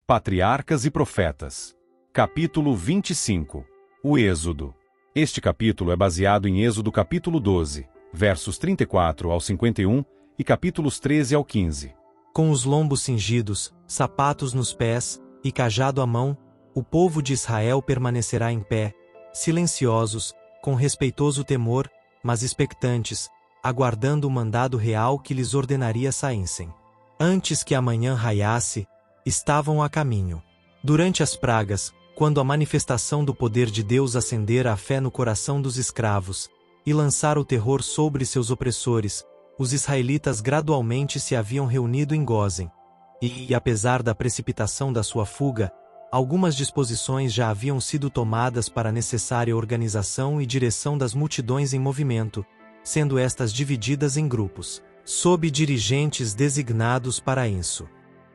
Patriarcas e Profetas. Capítulo 25. O Êxodo. Este capítulo é baseado em Êxodo capítulo 12, versos 34 ao 51 e capítulos 13 ao 15. Com os lombos cingidos, sapatos nos pés e cajado à mão, o povo de Israel permanecerá em pé, silenciosos, com respeitoso temor, mas expectantes, aguardando o mandado real que lhes ordenaria saíssem. Antes que a manhã raiasse, estavam a caminho. Durante as pragas, quando a manifestação do poder de Deus acendera a fé no coração dos escravos e lançara o terror sobre seus opressores, os israelitas gradualmente se haviam reunido em Gósen. E, apesar da precipitação da sua fuga, algumas disposições já haviam sido tomadas para a necessária organização e direção das multidões em movimento, sendo estas divididas em grupos, sob dirigentes designados para isso.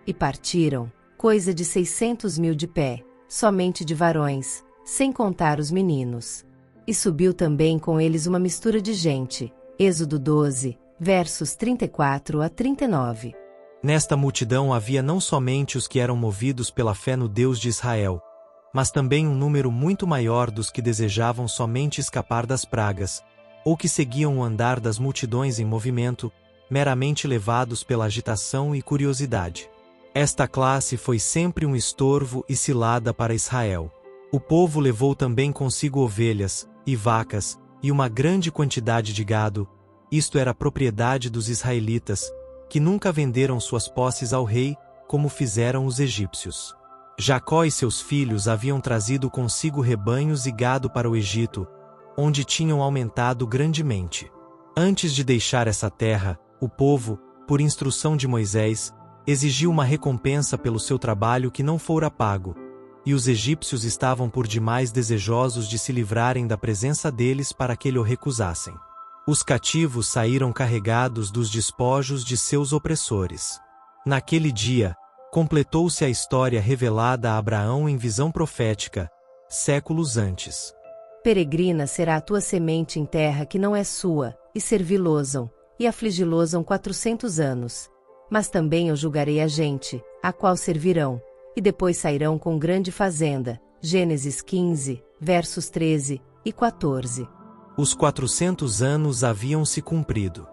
E partiram, coisa de 600.000 de pé, somente de varões, sem contar os meninos. E subiu também com eles uma mistura de gente. Êxodo 12, versos 34 a 39. Nesta multidão havia não somente os que eram movidos pela fé no Deus de Israel, mas também um número muito maior dos que desejavam somente escapar das pragas, ou que seguiam o andar das multidões em movimento, meramente levados pela agitação e curiosidade. Esta classe foi sempre um estorvo e cilada para Israel. O povo levou também consigo ovelhas, e vacas, e uma grande quantidade de gado, isto era propriedade dos israelitas, que nunca venderam suas posses ao rei, como fizeram os egípcios. Jacó e seus filhos haviam trazido consigo rebanhos e gado para o Egito, onde tinham aumentado grandemente. Antes de deixar essa terra, o povo, por instrução de Moisés, exigiu uma recompensa pelo seu trabalho que não fora pago, e os egípcios estavam por demais desejosos de se livrarem da presença deles para que lhe o recusassem. Os cativos saíram carregados dos despojos de seus opressores. Naquele dia, completou-se a história revelada a Abraão em visão profética, séculos antes. Peregrina será a tua semente em terra que não é sua, e servi-losam, e afligi-losam 400 anos. Mas também eu julgarei a gente, a qual servirão, e depois sairão com grande fazenda. Gênesis 15, versos 13 e 14. Os 400 anos haviam se cumprido.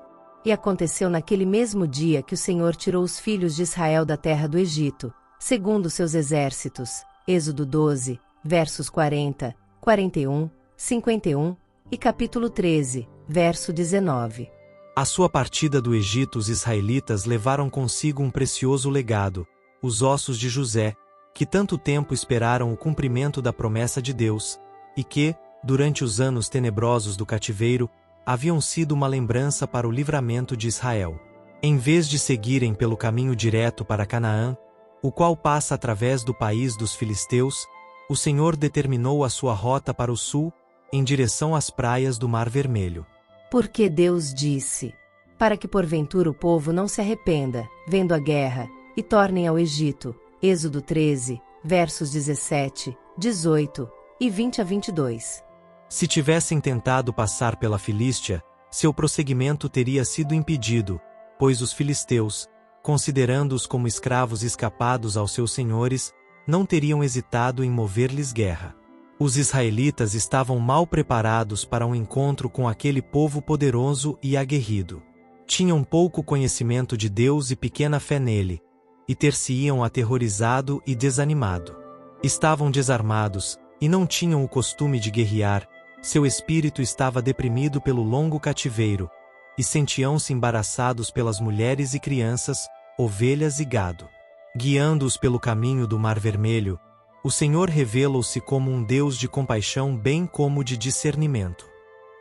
E aconteceu naquele mesmo dia que o Senhor tirou os filhos de Israel da terra do Egito, segundo seus exércitos. Êxodo 12, versos 40, 41, 51 e capítulo 13, verso 19. À sua partida do Egito, os israelitas levaram consigo um precioso legado, os ossos de José, que tanto tempo esperaram o cumprimento da promessa de Deus, e que, durante os anos tenebrosos do cativeiro, haviam sido uma lembrança para o livramento de Israel. Em vez de seguirem pelo caminho direto para Canaã, o qual passa através do país dos filisteus, o Senhor determinou a sua rota para o sul, em direção às praias do Mar Vermelho. Porque Deus disse, para que porventura o povo não se arrependa, vendo a guerra, e tornem ao Egito. Êxodo 13, versos 17, 18 e 20 a 22. Se tivessem tentado passar pela Filístia, seu prosseguimento teria sido impedido, pois os filisteus, considerando-os como escravos escapados aos seus senhores, não teriam hesitado em mover-lhes guerra. Os israelitas estavam mal preparados para um encontro com aquele povo poderoso e aguerrido. Tinham pouco conhecimento de Deus e pequena fé nele, e ter-se-iam aterrorizado e desanimado. Estavam desarmados, e não tinham o costume de guerrear, seu espírito estava deprimido pelo longo cativeiro, e sentiam-se embaraçados pelas mulheres e crianças, ovelhas e gado. Guiando-os pelo caminho do Mar Vermelho, o Senhor revelou-se como um Deus de compaixão bem como de discernimento.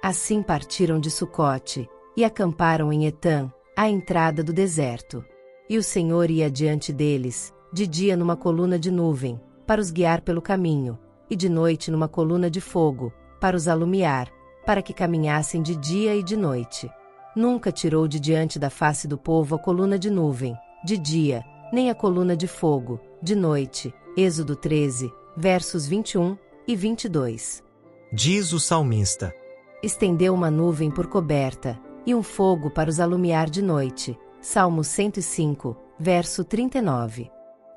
Assim partiram de Sucote, e acamparam em Etã, à entrada do deserto. E o Senhor ia diante deles, de dia numa coluna de nuvem, para os guiar pelo caminho, e de noite numa coluna de fogo, para os alumiar, para que caminhassem de dia e de noite. Nunca tirou de diante da face do povo a coluna de nuvem, de dia, nem a coluna de fogo, de noite. Êxodo 13, versos 21 e 22. Diz o salmista: Estendeu uma nuvem por coberta, e um fogo para os alumiar de noite. Salmo 105, verso 39.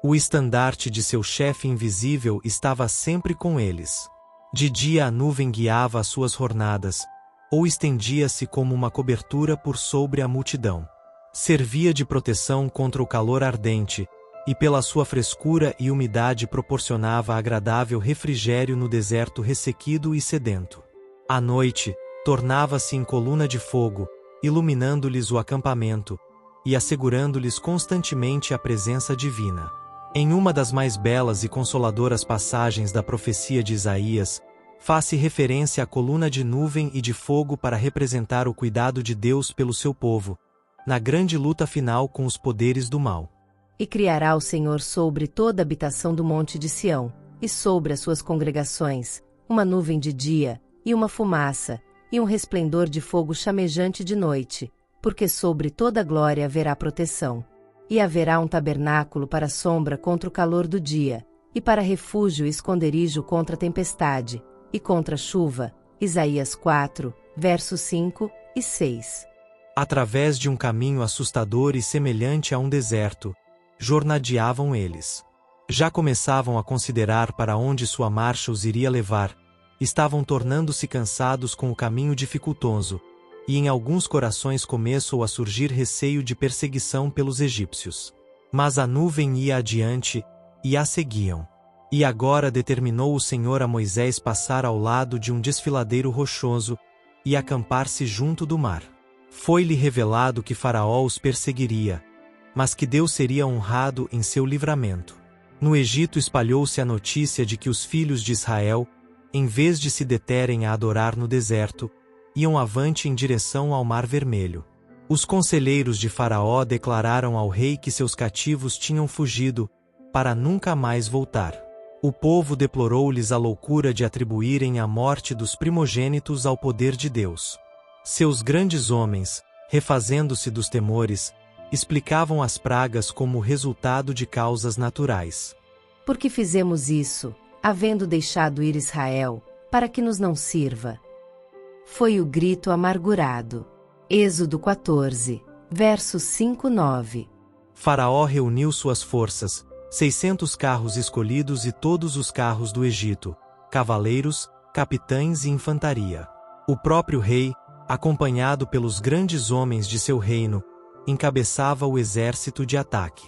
O estandarte de seu chefe invisível estava sempre com eles. De dia a nuvem guiava as suas jornadas, ou estendia-se como uma cobertura por sobre a multidão. Servia de proteção contra o calor ardente, e pela sua frescura e umidade proporcionava agradável refrigério no deserto ressequido e sedento. À noite, tornava-se em coluna de fogo, iluminando-lhes o acampamento, e assegurando-lhes constantemente a presença divina. Em uma das mais belas e consoladoras passagens da profecia de Isaías, faz-se referência à coluna de nuvem e de fogo para representar o cuidado de Deus pelo seu povo, na grande luta final com os poderes do mal. E criará o Senhor sobre toda a habitação do monte de Sião, e sobre as suas congregações, uma nuvem de dia, e uma fumaça, e um resplendor de fogo chamejante de noite, porque sobre toda a glória haverá proteção. E haverá um tabernáculo para sombra contra o calor do dia, e para refúgio e esconderijo contra a tempestade, e contra a chuva. Isaías 4, versos 5 e 6. Através de um caminho assustador e semelhante a um deserto, jornadeavam eles. Já começavam a considerar para onde sua marcha os iria levar, estavam tornando-se cansados com o caminho dificultoso, e em alguns corações começou a surgir receio de perseguição pelos egípcios. Mas a nuvem ia adiante, e a seguiam. E agora determinou o Senhor a Moisés passar ao lado de um desfiladeiro rochoso, e acampar-se junto do mar. Foi-lhe revelado que Faraó os perseguiria, mas que Deus seria honrado em seu livramento. No Egito espalhou-se a notícia de que os filhos de Israel, em vez de se deterem a adorar no deserto, iam avante em direção ao Mar Vermelho. Os conselheiros de Faraó declararam ao rei que seus cativos tinham fugido, para nunca mais voltar. O povo deplorou-lhes a loucura de atribuírem a morte dos primogênitos ao poder de Deus. Seus grandes homens, refazendo-se dos temores, explicavam as pragas como resultado de causas naturais. Porque fizemos isso, havendo deixado ir Israel, para que nos não sirva? Foi o grito amargurado. Êxodo 14, versos 5-9. Faraó reuniu suas forças, 600 carros escolhidos e todos os carros do Egito, cavaleiros, capitães e infantaria. O próprio rei, acompanhado pelos grandes homens de seu reino, encabeçava o exército de ataque.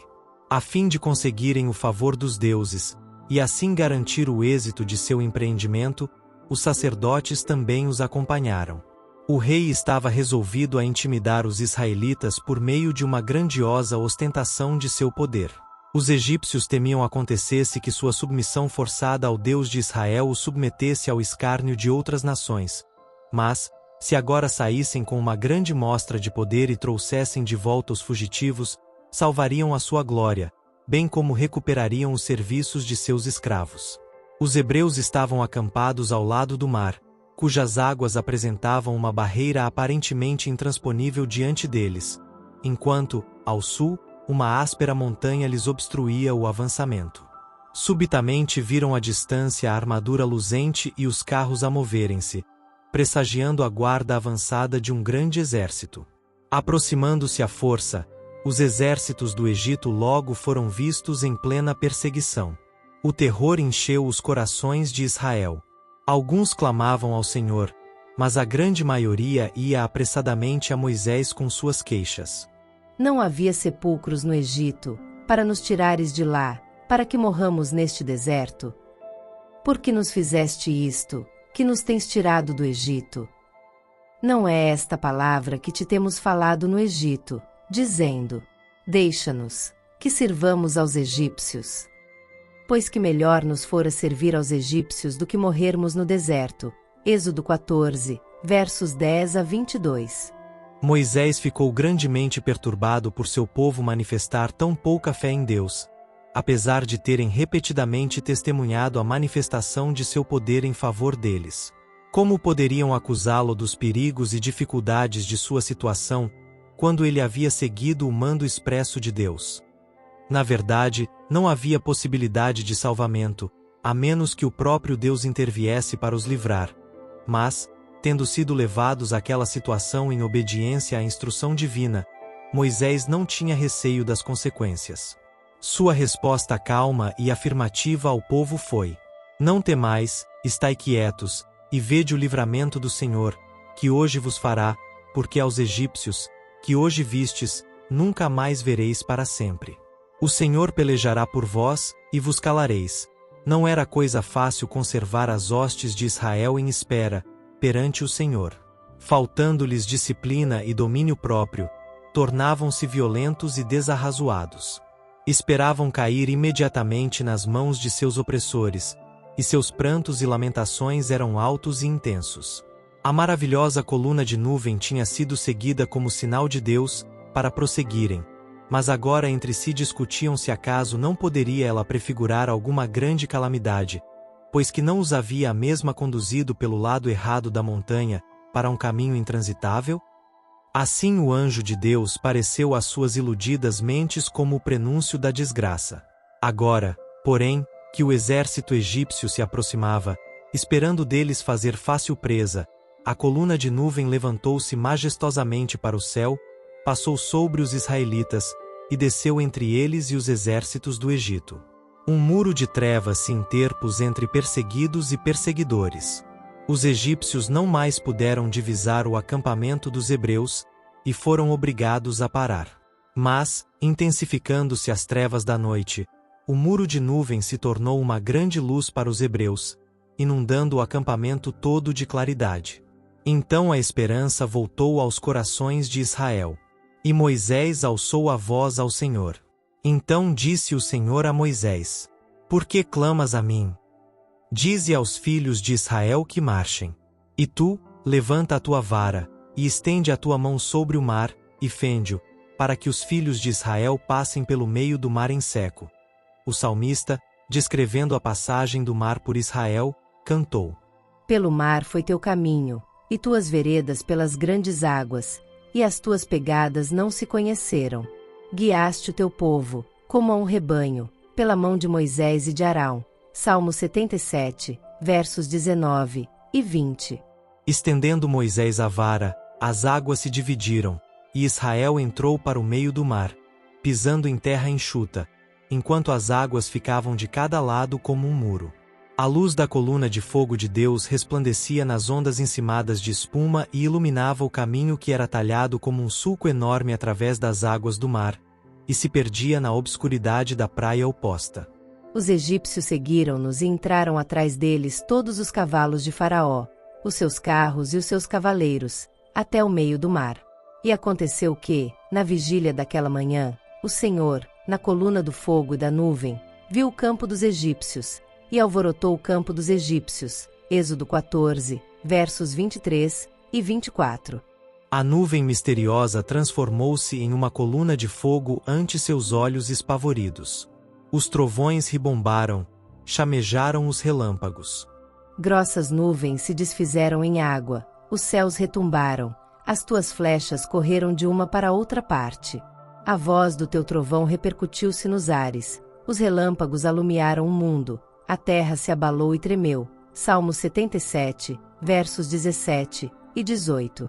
A fim de conseguirem o favor dos deuses, e assim garantir o êxito de seu empreendimento, os sacerdotes também os acompanharam. O rei estava resolvido a intimidar os israelitas por meio de uma grandiosa ostentação de seu poder. Os egípcios temiam acontecesse que sua submissão forçada ao Deus de Israel os submetesse ao escárnio de outras nações. Mas, se agora saíssem com uma grande mostra de poder e trouxessem de volta os fugitivos, salvariam a sua glória, bem como recuperariam os serviços de seus escravos. Os hebreus estavam acampados ao lado do mar, cujas águas apresentavam uma barreira aparentemente intransponível diante deles, enquanto, ao sul, uma áspera montanha lhes obstruía o avançamento. Subitamente viram à distância a armadura luzente e os carros a moverem-se, pressagiando a guarda avançada de um grande exército. Aproximando-se à força, os exércitos do Egito logo foram vistos em plena perseguição. O terror encheu os corações de Israel. Alguns clamavam ao Senhor, mas a grande maioria ia apressadamente a Moisés com suas queixas. Não havia sepulcros no Egito, para nos tirares de lá, para que morramos neste deserto? Por que nos fizeste isto, que nos tens tirado do Egito? Não é esta palavra que te temos falado no Egito, dizendo: deixa-nos, que sirvamos aos egípcios. Pois que melhor nos fora servir aos egípcios do que morrermos no deserto. Êxodo 14, versos 10-22. Moisés ficou grandemente perturbado por seu povo manifestar tão pouca fé em Deus, apesar de terem repetidamente testemunhado a manifestação de seu poder em favor deles. Como poderiam acusá-lo dos perigos e dificuldades de sua situação, quando ele havia seguido o mando expresso de Deus? Na verdade, não havia possibilidade de salvamento, a menos que o próprio Deus interviesse para os livrar. Mas, tendo sido levados àquela situação em obediência à instrução divina, Moisés não tinha receio das consequências. Sua resposta calma e afirmativa ao povo foi: Não temais, estai quietos, e vede o livramento do Senhor, que hoje vos fará, porque aos egípcios, que hoje vistes, nunca mais vereis para sempre. O Senhor pelejará por vós, e vos calareis. Não era coisa fácil conservar as hostes de Israel em espera, perante o Senhor. Faltando-lhes disciplina e domínio próprio, tornavam-se violentos e desarrazoados. Esperavam cair imediatamente nas mãos de seus opressores, e seus prantos e lamentações eram altos e intensos. A maravilhosa coluna de nuvem tinha sido seguida como sinal de Deus, para prosseguirem, mas agora entre si discutiam se acaso não poderia ela prefigurar alguma grande calamidade, pois que não os havia a mesma conduzido pelo lado errado da montanha, para um caminho intransitável? Assim o anjo de Deus pareceu às suas iludidas mentes como o prenúncio da desgraça. Agora, porém, que o exército egípcio se aproximava, esperando deles fazer fácil presa, a coluna de nuvem levantou-se majestosamente para o céu, passou sobre os israelitas, e desceu entre eles e os exércitos do Egito. Um muro de trevas se interpôs entre perseguidos e perseguidores. Os egípcios não mais puderam divisar o acampamento dos hebreus, e foram obrigados a parar. Mas, intensificando-se as trevas da noite, o muro de nuvem se tornou uma grande luz para os hebreus, inundando o acampamento todo de claridade. Então a esperança voltou aos corações de Israel. E Moisés alçou a voz ao Senhor. Então disse o Senhor a Moisés: Por que clamas a mim? Dize aos filhos de Israel que marchem. E tu, levanta a tua vara, e estende a tua mão sobre o mar, e fende-o, para que os filhos de Israel passem pelo meio do mar em seco. O salmista, descrevendo a passagem do mar por Israel, cantou: Pelo mar foi teu caminho, e tuas veredas pelas grandes águas, e as tuas pegadas não se conheceram. Guiaste o teu povo, como a um rebanho, pela mão de Moisés e de Arão. Salmo 77, versos 19 e 20. Estendendo Moisés a vara, as águas se dividiram, e Israel entrou para o meio do mar, pisando em terra enxuta, enquanto as águas ficavam de cada lado como um muro. A luz da coluna de fogo de Deus resplandecia nas ondas encimadas de espuma e iluminava o caminho que era talhado como um sulco enorme através das águas do mar, e se perdia na obscuridade da praia oposta. Os egípcios seguiram-nos e entraram atrás deles todos os cavalos de Faraó, os seus carros e os seus cavaleiros, até o meio do mar. E aconteceu que, na vigília daquela manhã, o Senhor, na coluna do fogo e da nuvem, viu o campo dos egípcios, e alvorotou o campo dos egípcios. Êxodo 14, versos 23 e 24. A nuvem misteriosa transformou-se em uma coluna de fogo ante seus olhos espavoridos. Os trovões ribombaram, chamejaram os relâmpagos. Grossas nuvens se desfizeram em água, os céus retumbaram, as tuas flechas correram de uma para outra parte. A voz do teu trovão repercutiu-se nos ares, os relâmpagos alumiaram o mundo, a terra se abalou e tremeu. Salmo 77, versos 17 e 18.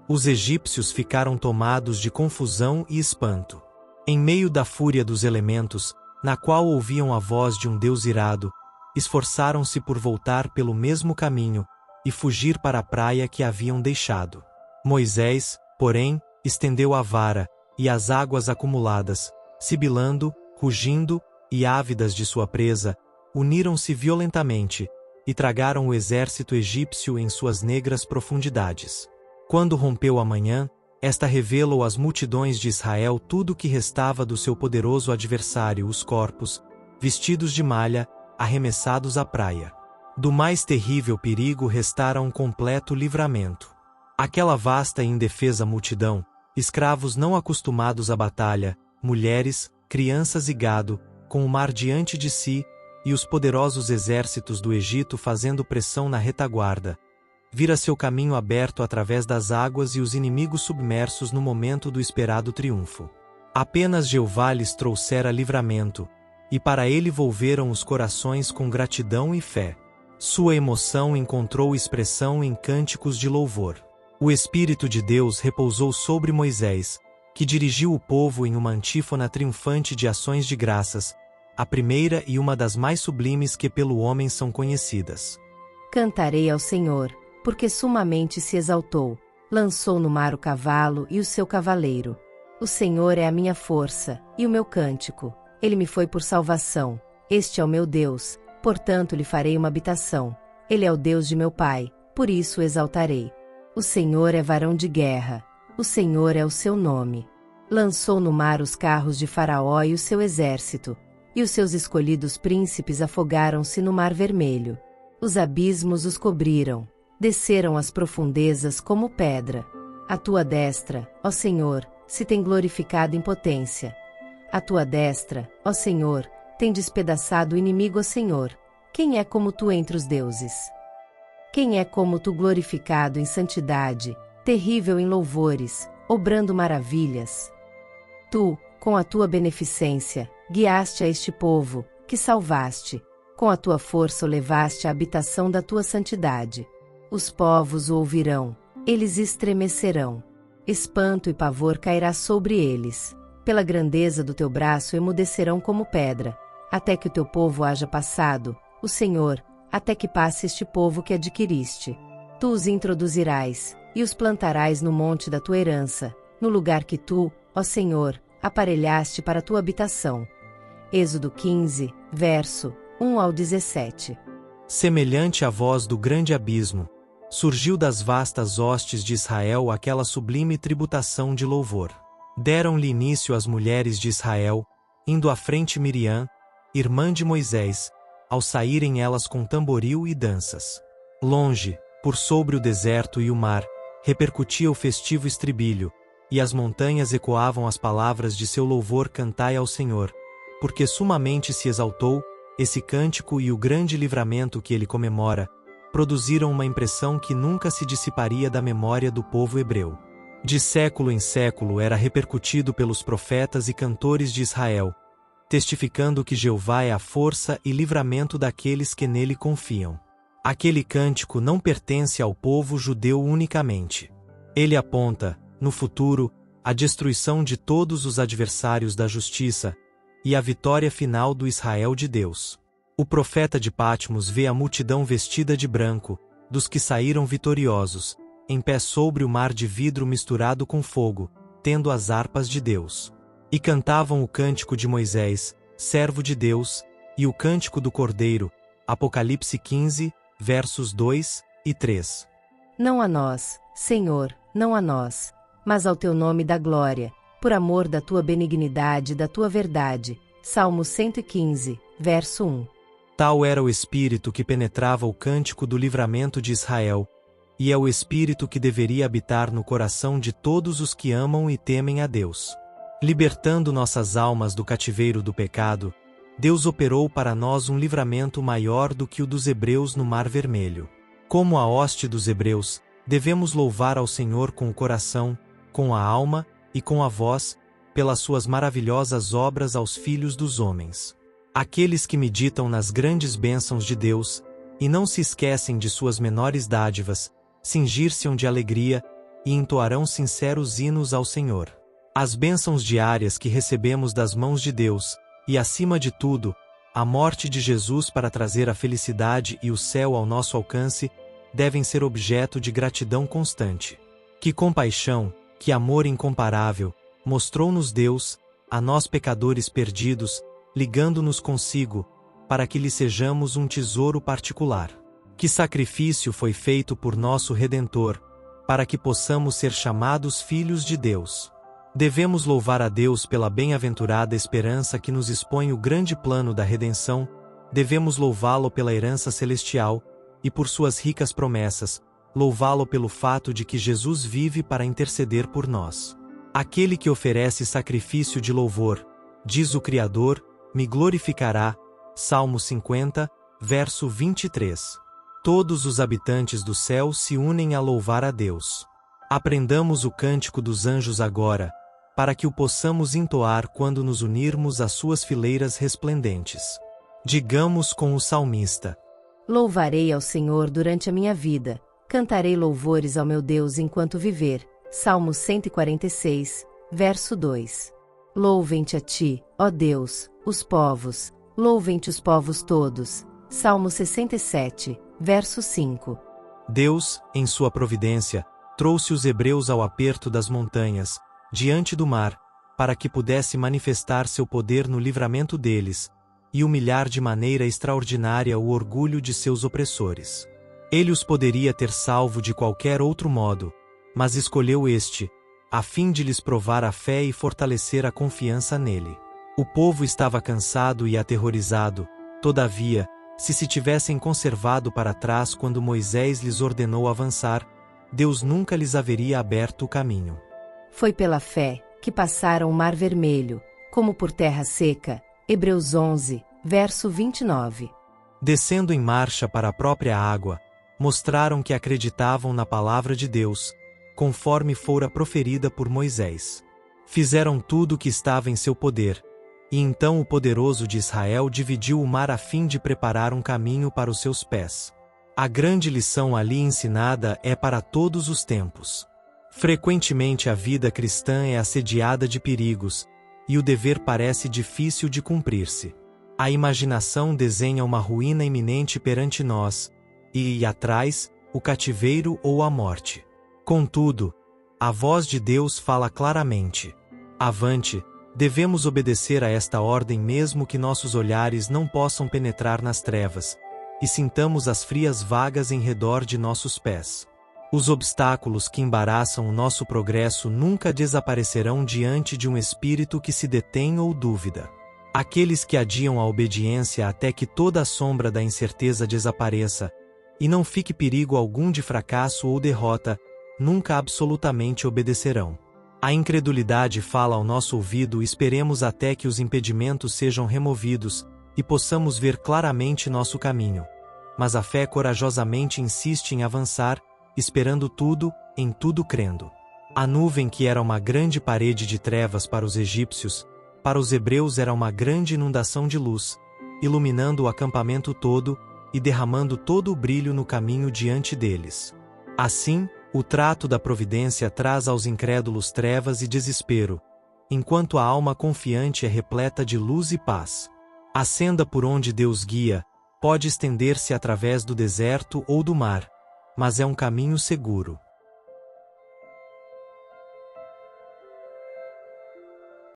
Os egípcios ficaram tomados de confusão e espanto. Em meio da fúria dos elementos, na qual ouviam a voz de um Deus irado, esforçaram-se por voltar pelo mesmo caminho, e fugir para a praia que haviam deixado. Moisés, porém, estendeu a vara, e as águas acumuladas, sibilando, rugindo, e ávidas de sua presa, uniram-se violentamente, e tragaram o exército egípcio em suas negras profundidades. Quando rompeu a manhã, esta revelou às multidões de Israel tudo o que restava do seu poderoso adversário, os corpos, vestidos de malha, arremessados à praia. Do mais terrível perigo restara um completo livramento. Aquela vasta e indefesa multidão, escravos não acostumados à batalha, mulheres, crianças e gado, com o mar diante de si, e os poderosos exércitos do Egito fazendo pressão na retaguarda, vira seu caminho aberto através das águas e os inimigos submersos no momento do esperado triunfo. Apenas Jeová lhes trouxera livramento, e para ele volveram os corações com gratidão e fé. Sua emoção encontrou expressão em cânticos de louvor. O Espírito de Deus repousou sobre Moisés, que dirigiu o povo em uma antífona triunfante de ações de graças, a primeira e uma das mais sublimes que pelo homem são conhecidas. Cantarei ao Senhor, porque sumamente se exaltou, lançou no mar o cavalo e o seu cavaleiro. O Senhor é a minha força, e o meu cântico, ele me foi por salvação. Este é o meu Deus, portanto lhe farei uma habitação. Ele é o Deus de meu pai, por isso o exaltarei. O Senhor é varão de guerra, o Senhor é o seu nome. Lançou no mar os carros de Faraó e o seu exército, e os seus escolhidos príncipes afogaram-se no mar vermelho. Os abismos os cobriram, desceram às profundezas como pedra. A tua destra, ó Senhor, se tem glorificado em potência. A tua destra, ó Senhor, tem despedaçado o inimigo, ó Senhor. Quem é como tu entre os deuses? Quem é como tu glorificado em santidade, terrível em louvores, obrando maravilhas? Tu, com a tua beneficência, guiaste a este povo, que salvaste. Com a tua força o levaste à habitação da tua santidade. Os povos o ouvirão, eles estremecerão. Espanto e pavor cairá sobre eles. Pela grandeza do teu braço emudecerão como pedra, até que o teu povo haja passado, o Senhor, até que passe este povo que adquiriste. Tu os introduzirás, e os plantarás no monte da tua herança, no lugar que tu, ó Senhor, aparelhaste para a tua habitação. Êxodo 15, verso 1 ao 17. Semelhante à voz do grande abismo, surgiu das vastas hostes de Israel aquela sublime tributação de louvor. Deram-lhe início as mulheres de Israel, indo à frente Miriam, irmã de Moisés, ao saírem elas com tamboril e danças. Longe, por sobre o deserto e o mar, repercutia o festivo estribilho, e as montanhas ecoavam as palavras de seu louvor: cantai ao Senhor, porque sumamente se exaltou. Esse cântico e o grande livramento que ele comemora, produziram uma impressão que nunca se dissiparia da memória do povo hebreu. De século em século era repercutido pelos profetas e cantores de Israel, testificando que Jeová é a força e livramento daqueles que nele confiam. Aquele cântico não pertence ao povo judeu unicamente. Ele aponta, no futuro, a destruição de todos os adversários da justiça e a vitória final do Israel de Deus. O profeta de Patmos vê a multidão vestida de branco, dos que saíram vitoriosos, em pé sobre o mar de vidro misturado com fogo, tendo as harpas de Deus. E cantavam o cântico de Moisés, servo de Deus, e o cântico do Cordeiro. Apocalipse 15, versos 2 e 3. Não a nós, Senhor, não a nós, mas ao teu nome dá glória, por amor da tua benignidade e da tua verdade. Salmo 115, verso 1. Tal era o espírito que penetrava o cântico do livramento de Israel, e é o espírito que deveria habitar no coração de todos os que amam e temem a Deus. Libertando nossas almas do cativeiro do pecado, Deus operou para nós um livramento maior do que o dos hebreus no Mar Vermelho. Como a hoste dos hebreus, devemos louvar ao Senhor com o coração, com a alma e com a voz, pelas suas maravilhosas obras aos filhos dos homens. Aqueles que meditam nas grandes bênçãos de Deus, e não se esquecem de suas menores dádivas, cingir-se-ão de alegria, e entoarão sinceros hinos ao Senhor. As bênçãos diárias que recebemos das mãos de Deus, e acima de tudo, a morte de Jesus para trazer a felicidade e o céu ao nosso alcance, devem ser objeto de gratidão constante. Que compaixão, que amor incomparável, mostrou-nos Deus, a nós pecadores perdidos, ligando-nos consigo, para que lhe sejamos um tesouro particular. Que sacrifício foi feito por nosso Redentor, para que possamos ser chamados filhos de Deus. Devemos louvar a Deus pela bem-aventurada esperança que nos expõe o grande plano da redenção, devemos louvá-lo pela herança celestial, e por suas ricas promessas, louvá-lo pelo fato de que Jesus vive para interceder por nós. Aquele que oferece sacrifício de louvor, diz o Criador, me glorificará. Salmo 50, verso 23. Todos os habitantes do céu se unem a louvar a Deus. Aprendamos o cântico dos anjos agora, para que o possamos entoar quando nos unirmos às suas fileiras resplendentes. Digamos com o salmista: louvarei ao Senhor durante a minha vida, cantarei louvores ao meu Deus enquanto viver. Salmo 146, verso 2. Louvem-te a ti, ó Deus, os povos, louvem-te os povos todos. Salmo 67, verso 5. Deus, em sua providência, trouxe os hebreus ao aperto das montanhas, diante do mar, para que pudesse manifestar seu poder no livramento deles, e humilhar de maneira extraordinária o orgulho de seus opressores. Ele os poderia ter salvo de qualquer outro modo, mas escolheu este, a fim de lhes provar a fé e fortalecer a confiança nele. O povo estava cansado e aterrorizado, todavia, se tivessem conservado para trás quando Moisés lhes ordenou avançar, Deus nunca lhes haveria aberto o caminho. Foi pela fé que passaram o Mar Vermelho, como por terra seca. Hebreus 11, verso 29. Descendo em marcha para a própria água, mostraram que acreditavam na palavra de Deus, conforme fora proferida por Moisés. Fizeram tudo o que estava em seu poder, e então o poderoso de Israel dividiu o mar a fim de preparar um caminho para os seus pés. A grande lição ali ensinada é para todos os tempos. Frequentemente a vida cristã é assediada de perigos, e o dever parece difícil de cumprir-se. A imaginação desenha uma ruína iminente perante nós, e atrás, o cativeiro ou a morte. Contudo, a voz de Deus fala claramente. Avante, devemos obedecer a esta ordem mesmo que nossos olhares não possam penetrar nas trevas, e sintamos as frias vagas em redor de nossos pés. Os obstáculos que embaraçam o nosso progresso nunca desaparecerão diante de um espírito que se detém ou dúvida. Aqueles que adiam a obediência até que toda a sombra da incerteza desapareça, e não fique perigo algum de fracasso ou derrota, nunca absolutamente obedecerão. A incredulidade fala ao nosso ouvido: esperemos até que os impedimentos sejam removidos, e possamos ver claramente nosso caminho. Mas a fé corajosamente insiste em avançar, esperando tudo, em tudo crendo. A nuvem que era uma grande parede de trevas para os egípcios, para os hebreus era uma grande inundação de luz, iluminando o acampamento todo, e derramando todo o brilho no caminho diante deles. Assim, o trato da providência traz aos incrédulos trevas e desespero, enquanto a alma confiante é repleta de luz e paz. A senda por onde Deus guia pode estender-se através do deserto ou do mar, mas é um caminho seguro.